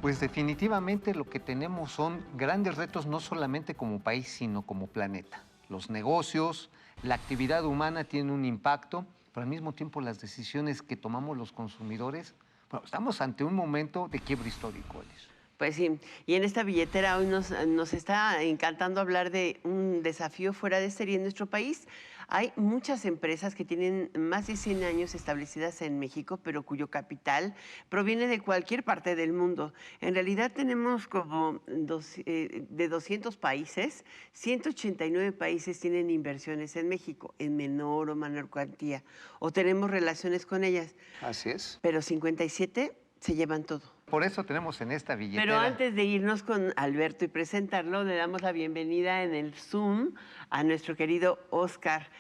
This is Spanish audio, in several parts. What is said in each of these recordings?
Pues definitivamente lo que tenemos son grandes retos no solamente como país, sino como planeta. Los negocios, la actividad humana tienen un impacto, pero al mismo tiempo las decisiones que tomamos los consumidores, bueno, estamos ante un momento de quiebre histórico, Elis. Pues sí, y en esta billetera hoy nos está encantando hablar de un desafío fuera de serie en nuestro país. Hay muchas empresas que tienen más de 100 años establecidas en México, pero cuyo capital proviene de cualquier parte del mundo. En realidad tenemos como de 200 países, 189 países tienen inversiones en México, en menor o menor cuantía, o tenemos relaciones con ellas, Así es. pero 57 se llevan todo. Por eso tenemos en esta billetera... Pero antes de irnos con Alberto y presentarlo, le damos la bienvenida en el Zoom a nuestro querido Óscar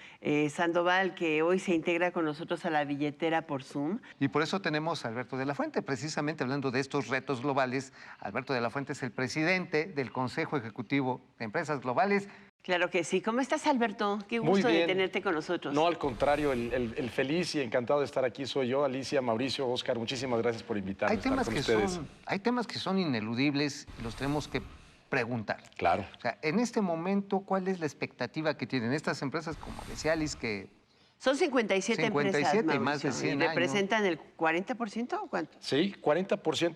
Sandoval, que hoy se integra con nosotros a la billetera por Zoom. Y por eso tenemos a Alberto de la Fuente, precisamente hablando de estos retos globales. Alberto de la Fuente es el presidente del Consejo Ejecutivo de Empresas Globales. Claro que sí. ¿Cómo estás, Alberto? Qué gusto de tenerte con nosotros. No, al contrario, el feliz y encantado de estar aquí soy yo, Alicia, Mauricio, Óscar, muchísimas gracias por invitarme a estar con ustedes. Hay temas que son ineludibles y los tenemos que preguntar. Claro. O sea, en este momento, ¿cuál es la expectativa que tienen estas empresas, como decía Alice, que... Son 57 empresas, Mauricio, más de 100 ¿y años? representan el 40% o cuánto? Sí, 40%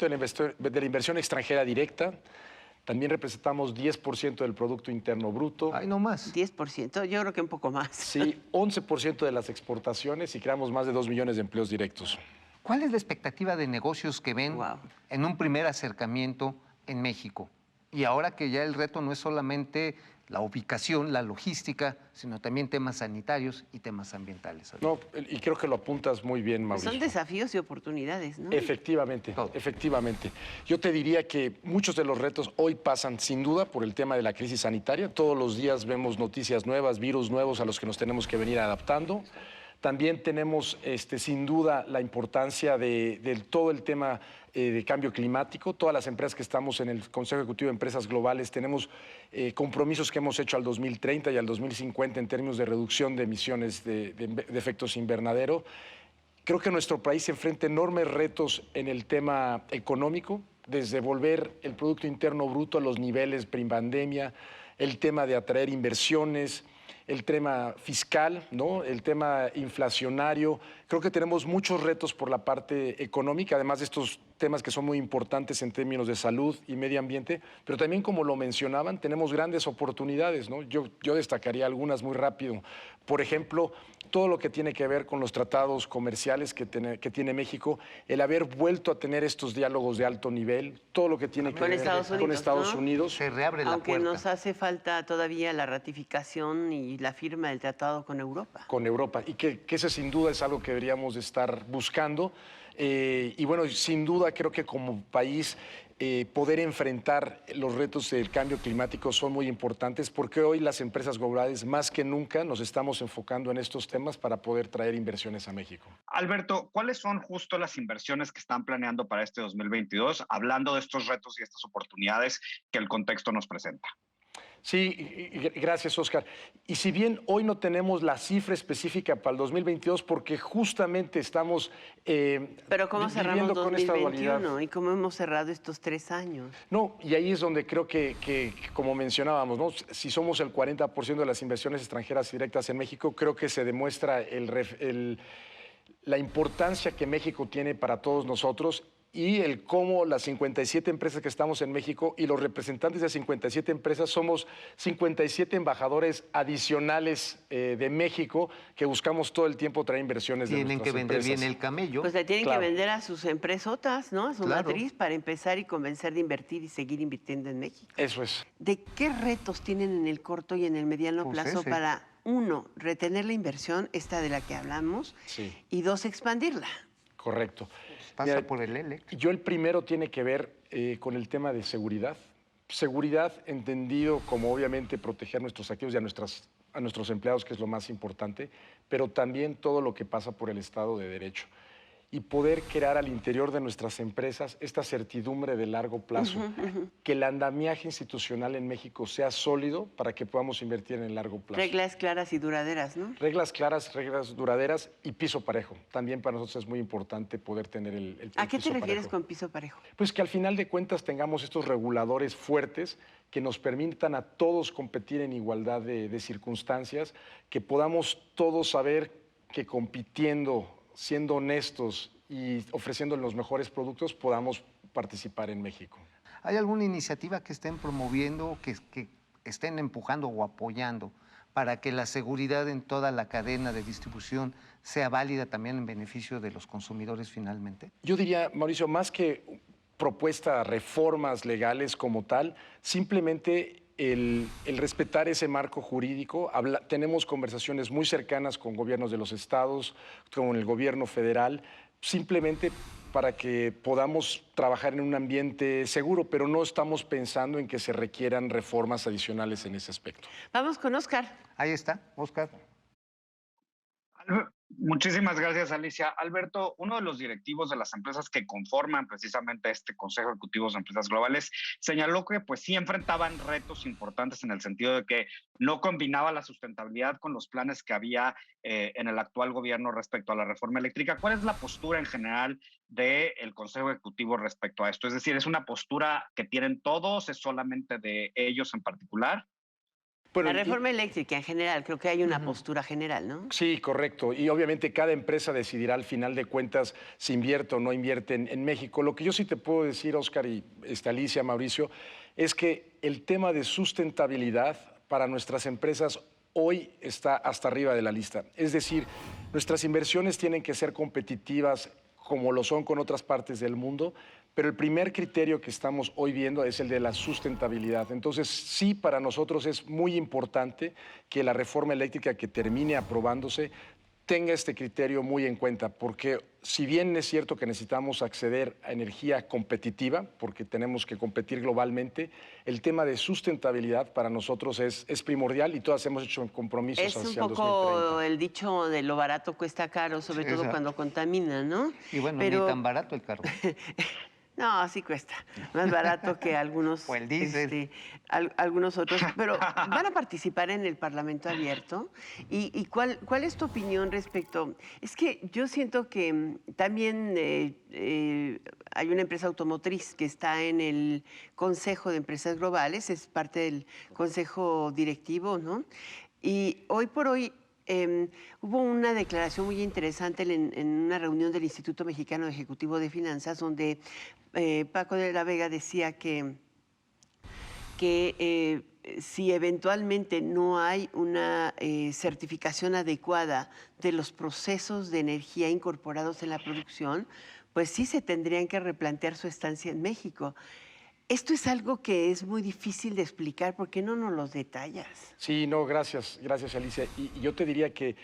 de la inversión extranjera directa. También representamos 10% del Producto Interno Bruto. Ay, no más. 10%, yo creo que un poco más. Sí, 11% de las exportaciones y creamos más de 2 millones de empleos directos. ¿Cuál es la expectativa de negocios que ven en un primer acercamiento en México? Y ahora que ya el reto no es solamente la ubicación, la logística, sino también temas sanitarios y temas ambientales. No, y creo que lo apuntas muy bien, Mauricio. Son desafíos y oportunidades, ¿no? Efectivamente, efectivamente. Yo te diría que muchos de los retos hoy pasan sin duda por el tema de la crisis sanitaria. Todos los días vemos noticias nuevas, virus nuevos a los que nos tenemos que venir adaptando. También tenemos, sin duda, la importancia de todo el tema de cambio climático. Todas las empresas que estamos en el Consejo Ejecutivo de Empresas Globales tenemos compromisos que hemos hecho al 2030 y al 2050 en términos de reducción de emisiones de efectos invernadero. Creo que nuestro país enfrenta enormes retos en el tema económico, desde volver el Producto Interno Bruto a los niveles pre-pandemia, el tema de atraer inversiones, el tema fiscal, ¿no? El tema inflacionario. Creo que tenemos muchos retos por la parte económica, además de estos temas que son muy importantes en términos de salud y medio ambiente, pero también, como lo mencionaban, tenemos grandes oportunidades, ¿no? Yo destacaría algunas muy rápido. Por ejemplo, todo lo que tiene que ver con los tratados comerciales que tiene México, el haber vuelto a tener estos diálogos de alto nivel, todo lo que tiene que ver con Estados Unidos. Se reabre la puerta. Aunque nos hace falta todavía la ratificación y la firma del tratado con Europa. Con Europa, y que ese sin duda es algo que deberíamos de estar buscando. Y bueno, sin duda creo que como país poder enfrentar los retos del cambio climático son muy importantes, porque hoy las empresas globales más que nunca nos estamos enfocando en estos temas para poder traer inversiones a México. Alberto, ¿cuáles son justo las inversiones que están planeando para este 2022, hablando de estos retos y estas oportunidades que el contexto nos presenta? Sí, gracias, Óscar. Y si bien hoy no tenemos la cifra específica para el 2022, porque justamente estamos pero ¿cómo cerramos viviendo con esta 2021 dualidad? y cómo hemos cerrado estos 3 años? No, y ahí es donde creo que como mencionábamos, ¿no? Si somos el 40% de las inversiones extranjeras directas en México, creo que se demuestra la importancia que México tiene para todos nosotros, y el cómo las 57 empresas que estamos en México y los representantes de 57 empresas somos 57 embajadores adicionales de México que buscamos todo el tiempo traer inversiones de nuestras empresas. Tienen que vender bien el camello. Pues le tienen que vender a sus empresotas, ¿no? A su Claro. matriz para empezar y convencer de invertir y seguir invirtiendo en México. Eso es. ¿De qué retos tienen en el corto y en el mediano plazo para, 1, retener la inversión, esta de la que hablamos, Sí. y 2, expandirla? Correcto. Pasa por el ELEC. Yo el primero tiene que ver con el tema de seguridad. Seguridad entendido como obviamente proteger nuestros activos y a nuestros empleados, que es lo más importante, pero también todo lo que pasa por el Estado de Derecho. y poder crear al interior de nuestras empresas esta certidumbre de largo plazo, que el andamiaje institucional en México sea sólido para que podamos invertir en el largo plazo. Reglas claras y duraderas, ¿no? Reglas claras, reglas duraderas y piso parejo. También para nosotros es muy importante poder tener el ¿A qué te piso refieres parejo. con piso parejo? Pues que al final de cuentas tengamos estos reguladores fuertes que nos permitan a todos competir en igualdad de circunstancias, que podamos todos saber que compitiendo, siendo honestos y ofreciendo los mejores productos, podamos participar en México. ¿Hay alguna iniciativa que estén promoviendo, que estén empujando o apoyando para que la seguridad en toda la cadena de distribución sea válida también en beneficio de los consumidores finalmente? Yo diría, Mauricio, más que propuesta, reformas legales como tal, simplemente el respetar ese marco jurídico. Tenemos conversaciones muy cercanas con gobiernos de los estados, con el gobierno federal, simplemente para que podamos trabajar en un ambiente seguro, pero no estamos pensando en que se requieran reformas adicionales en ese aspecto. Vamos con Oscar. Ahí está, Oscar. Muchísimas gracias, Alicia. Alberto, uno de los directivos de las empresas que conforman precisamente este Consejo Ejecutivo de Empresas Globales señaló que pues sí enfrentaban retos importantes en el sentido de que no combinaba la sustentabilidad con los planes que había en el actual gobierno respecto a la reforma eléctrica. ¿Cuál es la postura en general del Consejo Ejecutivo respecto a esto? Es decir, ¿es una postura que tienen todos? ¿Es solamente de ellos en particular? Bueno, La reforma eléctrica en general, creo que hay una postura general, ¿no? Sí, correcto. Y obviamente cada empresa decidirá al final de cuentas si invierte o no invierte en México. Lo que yo sí te puedo decir, Oscar y Alicia, Mauricio, es que el tema de sustentabilidad para nuestras empresas hoy está hasta arriba de la lista. Es decir, nuestras inversiones tienen que ser competitivas como lo son con otras partes del mundo, pero el primer criterio que estamos hoy viendo es el de la sustentabilidad. Entonces, sí, para nosotros es muy importante que la reforma eléctrica que termine aprobándose tenga este criterio muy en cuenta, porque si bien es cierto que necesitamos acceder a energía competitiva, porque tenemos que competir globalmente, el tema de sustentabilidad para nosotros es primordial y todas hemos hecho compromisos hacia el 2030. Es un poco el dicho de lo barato cuesta caro, sobre todo cuando contamina, ¿no? Y bueno, ni tan barato el carbón. No, sí cuesta. Más barato que algunos, O el diésel. algunos otros. Pero van a participar en el Parlamento Abierto. ¿Y cuál es tu opinión respecto? Es que yo siento que también hay una empresa automotriz que está en el Consejo de Empresas Globales, es parte del Consejo Directivo, ¿no? Y hoy por hoy hubo una declaración muy interesante en una reunión del Instituto Mexicano Ejecutivo de Finanzas, donde Paco de la Vega decía que si eventualmente no hay una certificación adecuada de los procesos de energía incorporados en la producción, pues sí se tendrían que replantear su estancia en México. Esto es algo que es muy difícil de explicar. ¿Por qué no nos los detallas? Sí, no, gracias, Alicia. Y yo te diría que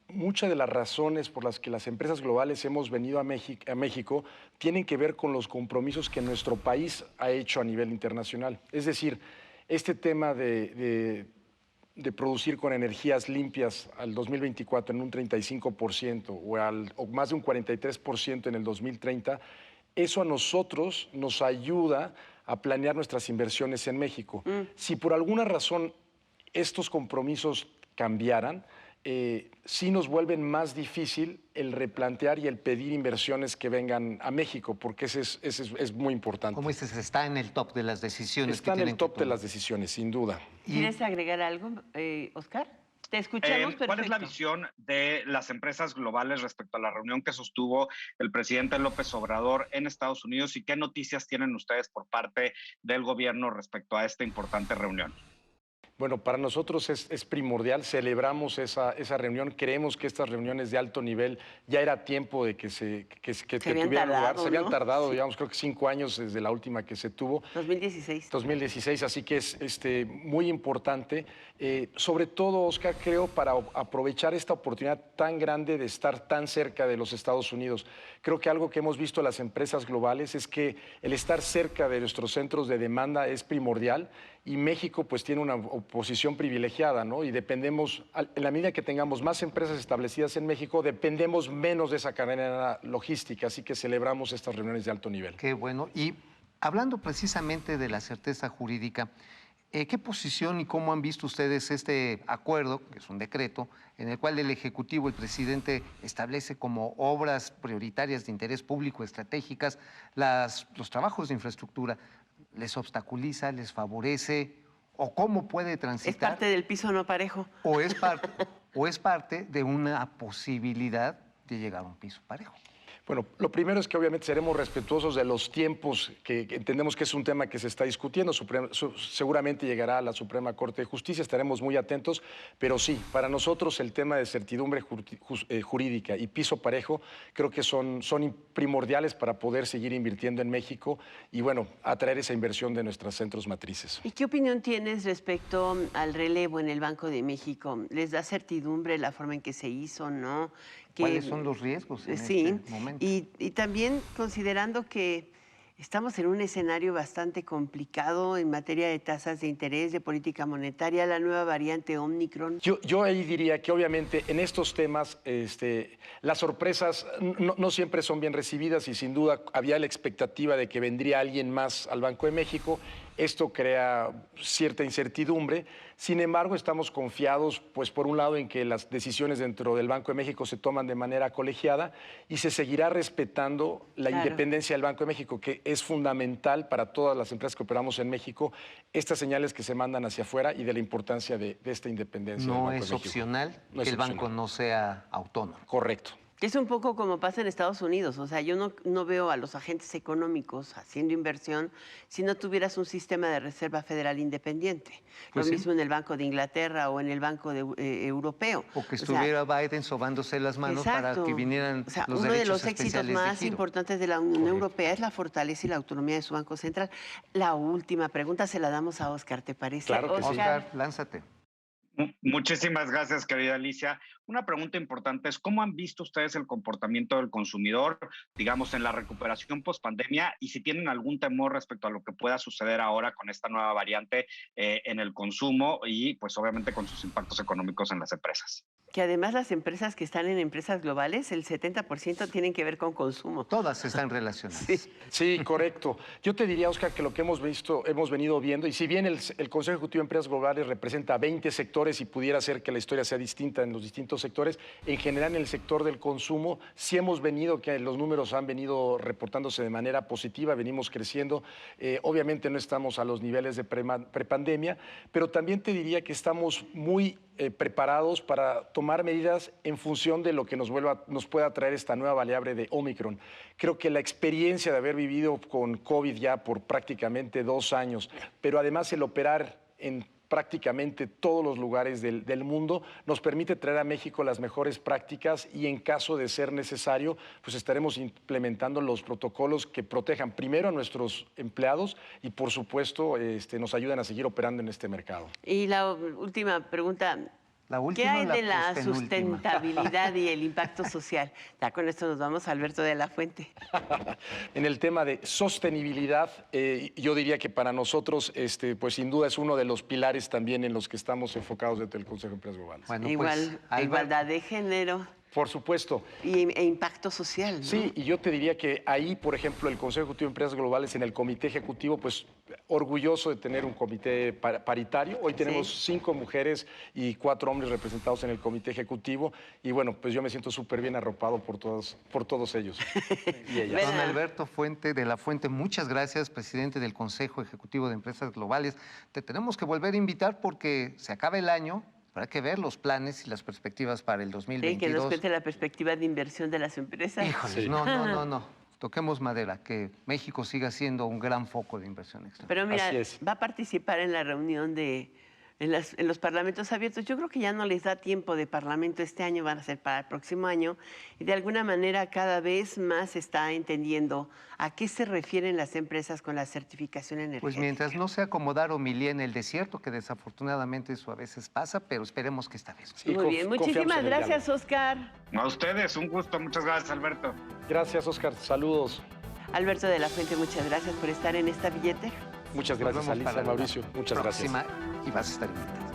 muchas de las razones por las que las empresas globales hemos venido a México tienen que ver con los compromisos que nuestro país ha hecho a nivel internacional. Es decir, este tema de producir con energías limpias al 2024 en un 35% o más de un 43% en el 2030, eso a nosotros nos ayuda a planear nuestras inversiones en México. Si por alguna razón estos compromisos cambiaran, sí nos vuelven más difícil el replantear y el pedir inversiones que vengan a México, porque ese es muy importante. Como dices, está en el top de las decisiones. Está en el top de las decisiones, sin duda. ¿Quieres agregar algo, Oscar? Te escuchamos perfecto. ¿Cuál es la visión de las empresas globales respecto a la reunión que sostuvo el presidente López Obrador en Estados Unidos y qué noticias tienen ustedes por parte del gobierno respecto a esta importante reunión? Bueno, para nosotros es primordial, celebramos esa reunión, creemos que estas reuniones de alto nivel ya era tiempo de que tuvieran lugar. Se habían tardado, digamos, creo que 5 años desde la última que se tuvo. 2016. 2016, así que es muy importante. Sobre todo, Oscar, creo, para aprovechar esta oportunidad tan grande de estar tan cerca de los Estados Unidos. Creo que algo que hemos visto en las empresas globales es que el estar cerca de nuestros centros de demanda es primordial y México pues tiene una posición privilegiada, ¿no? Y dependemos, en la medida que tengamos más empresas establecidas en México, dependemos menos de esa cadena logística, así que celebramos estas reuniones de alto nivel. Qué bueno. Y hablando precisamente de la certeza jurídica, ¿qué posición y cómo han visto ustedes este acuerdo, que es un decreto, en el cual el Ejecutivo, el presidente, establece como obras prioritarias de interés público, estratégicas, los trabajos de infraestructura? ¿Les obstaculiza, les favorece o cómo puede transitar? ¿Es parte del piso no parejo? ¿O es parte de una posibilidad de llegar a un piso parejo? Bueno, lo primero es que obviamente seremos respetuosos de los tiempos, que entendemos que es un tema que se está discutiendo, seguramente llegará a la Suprema Corte de Justicia, estaremos muy atentos, pero sí, para nosotros el tema de certidumbre jurídica y piso parejo creo que son primordiales para poder seguir invirtiendo en México y, bueno, atraer esa inversión de nuestros centros matrices. ¿Y qué opinión tienes respecto al relevo en el Banco de México? ¿Les da certidumbre la forma en que se hizo, no? ¿Cuáles son los riesgos en este momento? Y también considerando que estamos en un escenario bastante complicado en materia de tasas de interés, de política monetaria, la nueva variante Omicron. Yo ahí diría que obviamente en estos temas las sorpresas no siempre son bien recibidas y sin duda había la expectativa de que vendría alguien más al Banco de México. Esto crea cierta incertidumbre. Sin embargo, estamos confiados, pues por un lado, en que las decisiones dentro del Banco de México se toman de manera colegiada y se seguirá respetando la independencia del Banco de México, que es fundamental para todas las empresas que operamos en México, estas señales que se mandan hacia afuera y de la importancia de esta independencia del Banco de México. No es opcional que el banco no sea autónomo. Correcto. Es un poco como pasa en Estados Unidos, o sea, yo no veo a los agentes económicos haciendo inversión si no tuvieras un sistema de reserva federal independiente. Pues lo sí. mismo en el Banco de Inglaterra o en el Banco europeo. O que estuviera Biden sobándose las manos para que vinieran o sea, los uno de derechos los éxitos especiales de más giro. importantes de la Unión Europea es la fortaleza y la autonomía de su Banco Central. La última pregunta se la damos a Óscar, ¿te parece? Claro que sí. Óscar, lánzate. Muchísimas gracias, querida Alicia. Una pregunta importante es, ¿cómo han visto ustedes el comportamiento del consumidor, digamos, en la recuperación post-pandemia y si tienen algún temor respecto a lo que pueda suceder ahora con esta nueva variante en el consumo y, pues, obviamente con sus impactos económicos en las empresas? Que además las empresas que están en empresas globales, el 70% tienen que ver con consumo. Todas están relacionadas. Sí, correcto. Yo te diría, Óscar, que lo que hemos venido viendo, y si bien el Consejo Ejecutivo de Empresas Globales representa 20 sectores y pudiera ser que la historia sea distinta en los distintos sectores, en general en el sector del consumo sí hemos venido, que los números han venido reportándose de manera positiva, venimos creciendo. Obviamente no estamos a los niveles de prepandemia, pero también te diría que estamos muy preparados para tomar medidas en función de lo que nos pueda traer esta nueva variable de Omicron. Creo que la experiencia de haber vivido con COVID ya por prácticamente 2 años, pero además el operar en prácticamente todos los lugares del mundo, nos permite traer a México las mejores prácticas y en caso de ser necesario, pues estaremos implementando los protocolos que protejan primero a nuestros empleados y por supuesto nos ayudan a seguir operando en este mercado. Y la última pregunta, ¿qué hay de la sustentabilidad y el impacto social? Ya con esto nos vamos a Alberto de la Fuente. En el tema de sostenibilidad, yo diría que para nosotros, pues sin duda es uno de los pilares también en los que estamos enfocados dentro del Consejo de Empresas Globales. Bueno, Igualdad de género. Por supuesto. E impacto social, ¿no? Sí, y yo te diría que ahí, por ejemplo, el Consejo Ejecutivo de Empresas Globales, en el Comité Ejecutivo, pues orgulloso de tener un comité paritario. Hoy tenemos 5 mujeres y 4 hombres representados en el Comité Ejecutivo. Y bueno, pues yo me siento súper bien arropado por todos ellos. Y ellas. Don Alberto Fuente de la Fuente, muchas gracias, presidente del Consejo Ejecutivo de Empresas Globales. Te tenemos que volver a invitar porque se acaba el año. Habrá que ver los planes y las perspectivas para el 2022. Sí, que nos cuente la perspectiva de inversión de las empresas. Híjole, Sí. no. Toquemos madera, que México siga siendo un gran foco de inversión extranjera. Pero mira, Así es. va a participar en la reunión en los parlamentos abiertos. Yo creo que ya no les da tiempo de parlamento este año, van a ser para el próximo año. Y de alguna manera cada vez más se está entendiendo a qué se refieren las empresas con la certificación energética. Pues mientras no sea acomodar homilía en el desierto, que desafortunadamente eso a veces pasa, pero esperemos que esta vez. Sí, Muy bien, confiamos muchísimas en el gracias, diálogo. Óscar. A ustedes, un gusto. Muchas gracias, Alberto. Gracias, Óscar. Saludos. Alberto de la Fuente, muchas gracias por estar en esta billetera. Muchas Nos gracias, vemos Alicia, para la Mauricio. Muchas gracias. próxima y vas a estar invitado.